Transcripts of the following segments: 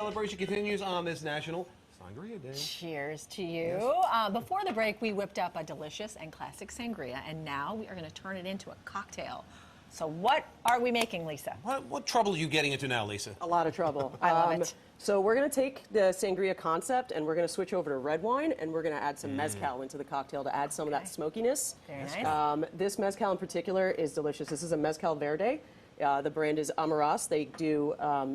celebration continues on this National Sangria Day. Cheers to you. Yes. Before the break, we whipped up a delicious and classic sangria, and now we are going to turn it into a cocktail. So what are we making, Lisa? What trouble are you getting into now, Lisa? A lot of trouble. I love it. So we're going to take the sangria concept and we're going to switch over to red wine, and we're going to add some mezcal into the cocktail to add some of that smokiness. Very nice. This mezcal in particular is delicious. This is a mezcal verde. The brand is Amaras. They do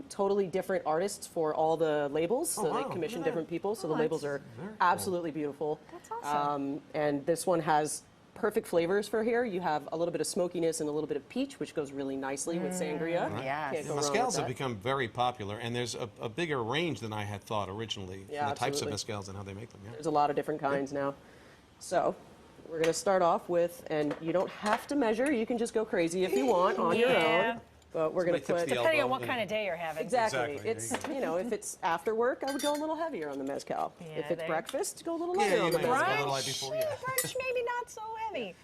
totally different artists for all the labels. So they commission different people. So the labels are absolutely beautiful. That's awesome. And this one has perfect flavors for here. You have a little bit of smokiness and a little bit of peach, which goes really nicely with sangria. Yes. Can't go wrong Mezcals with have that. become very popular, and there's a bigger range than I had thought originally. Yeah, the types of absolutely. mezcals and how they make them. Yeah. There's a lot of different kinds now. So we're going to start off with, and you don't have to measure. You can just go crazy if you want on your own. But we're going to Somebody put... tips the Depending on elbow, what kind of day you're having. Exactly. Exactly. It's, you know, if it's after work, I would go a little heavier on the mezcal. Yeah, if it's there- breakfast, go a little Yeah, lighter you on the might as well mezcal. go the light before, yeah. Brunch, maybe not so heavy.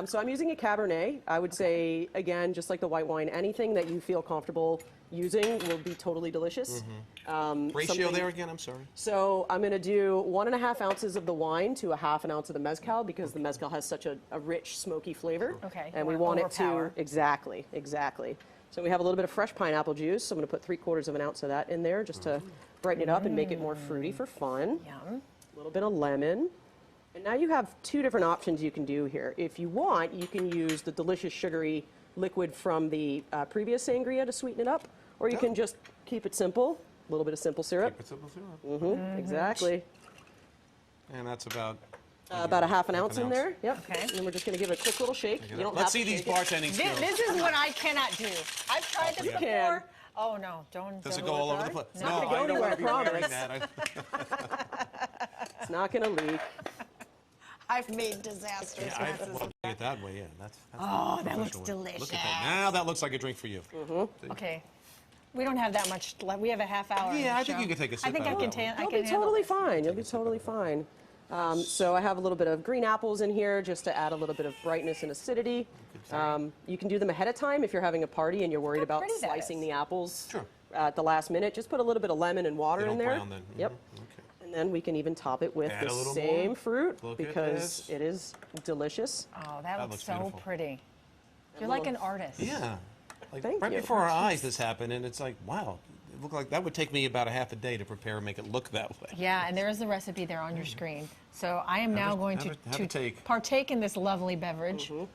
So I'm using a Cabernet. I would say, again, just like the white wine, anything that you feel comfortable using will be totally delicious. Ratio something- there again, I'm sorry. So I'm going to do 1.5 ounces of the wine to 1/2 ounce of the mezcal, because the mezcal has such a rich, smoky flavor. Okay, And you we wanna want it to, overpower. exactly. So we have a little bit of fresh pineapple juice. So I'm going to put 3/4 of an ounce of that in there just to brighten it up and make it more fruity for fun. Yum. A little bit of lemon. And now you have 2 different options you can do here. If you want, you can use the delicious sugary liquid from the previous sangria to sweeten it up, or you can just keep it simple. A little bit of simple syrup. Keep it simple syrup. Exactly. And that's about... About 1/2 ounce in ounce. there. Yep. Okay. And then we're just going to give it a quick little shake. You don't Let's have see to these shake it. bartending skills. This is what I cannot do. I've tried this You before. can. Oh, no. Don't. Does it don't go do all over the place? It's not gonna go I don't anywhere, want to be wearing promise. that. It's not going to leak. I've made disastrous Yeah, messes. well, doing it that way, yeah. That's Oh, the that looks professional way. delicious. Look at that. Now that looks like a drink for you. Okay. We don't have that much left. We have a half hour. Yeah, in the I think show. you can take a sip I think out I of can that one. take. I You'll can be handle totally it. fine. You'll be totally fine. So I have a little bit of green apples in here just to add a little bit of brightness and acidity. You can do them ahead of time if you're having a party and you're worried about pretty that slicing is. the apples Sure. at the last minute. Just put a little bit of lemon and water They in don't there. brown then. Yep. Okay. And then we can even top it with Add the a little same more. fruit Look at because this. it is delicious. Oh, that That looks looks so beautiful. pretty. You're like an artist. Yeah. Like Thank right you. before our eyes this happened, and it's like, wow. It looked like that would take me about a half a day to prepare and make it look that way. Yeah, and there is the recipe there on your screen. So I am now going have a take. partake in this lovely beverage. And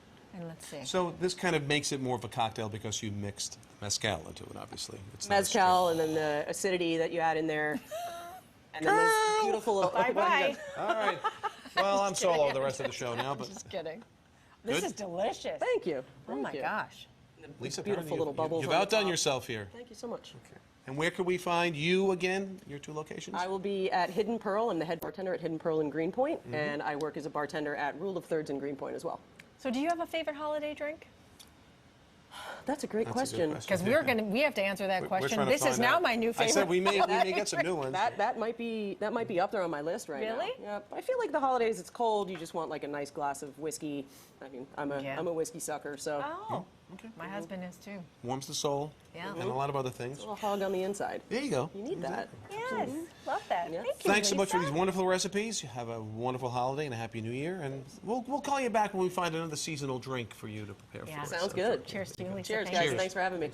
let's see. So this kind of makes it more of a cocktail because you mixed mezcal into it, obviously. It's not Mezcal and then the acidity that you add in there. And then those beautiful little... Bye-bye. All right. Well, I'm solo the rest of the show now, but Just kidding. This Good? is delicious. Thank you. Oh Thank my you. gosh. Lisa, Beautiful apparently little bubbles You've on the outdone top. yourself here. Thank you so much. And where can we find you again? Your 2 locations? I will be at Hidden Pearl. I'm the head bartender at Hidden Pearl in Greenpoint, and I work as a bartender at Rule of Thirds in Greenpoint as well. So do you have a favorite holiday drink? That's a great That's a good question. Because Yeah. we have to answer that We're question. trying to This is find now out. my new favorite. I said we may get some new ones. That might be up there on my list right now. Really? Yeah. I feel like the holidays, it's cold. You just want like a nice glass of whiskey. I mean, I'm Yeah. a whiskey sucker, so Oh, Okay. my husband is too. Warms the soul. Yeah. And a lot of other things. a little hog on the inside. There you go. You need that. Yes, love that. Yeah. Thank you, Thanks so much for Lisa. these wonderful recipes. Have a wonderful holiday and a happy new year. And we'll call you back when we find another seasonal drink for you to prepare Yeah. for us. Sounds good. Cheers to you, Lisa. Cheers, Thank guys. you. Thanks for having me.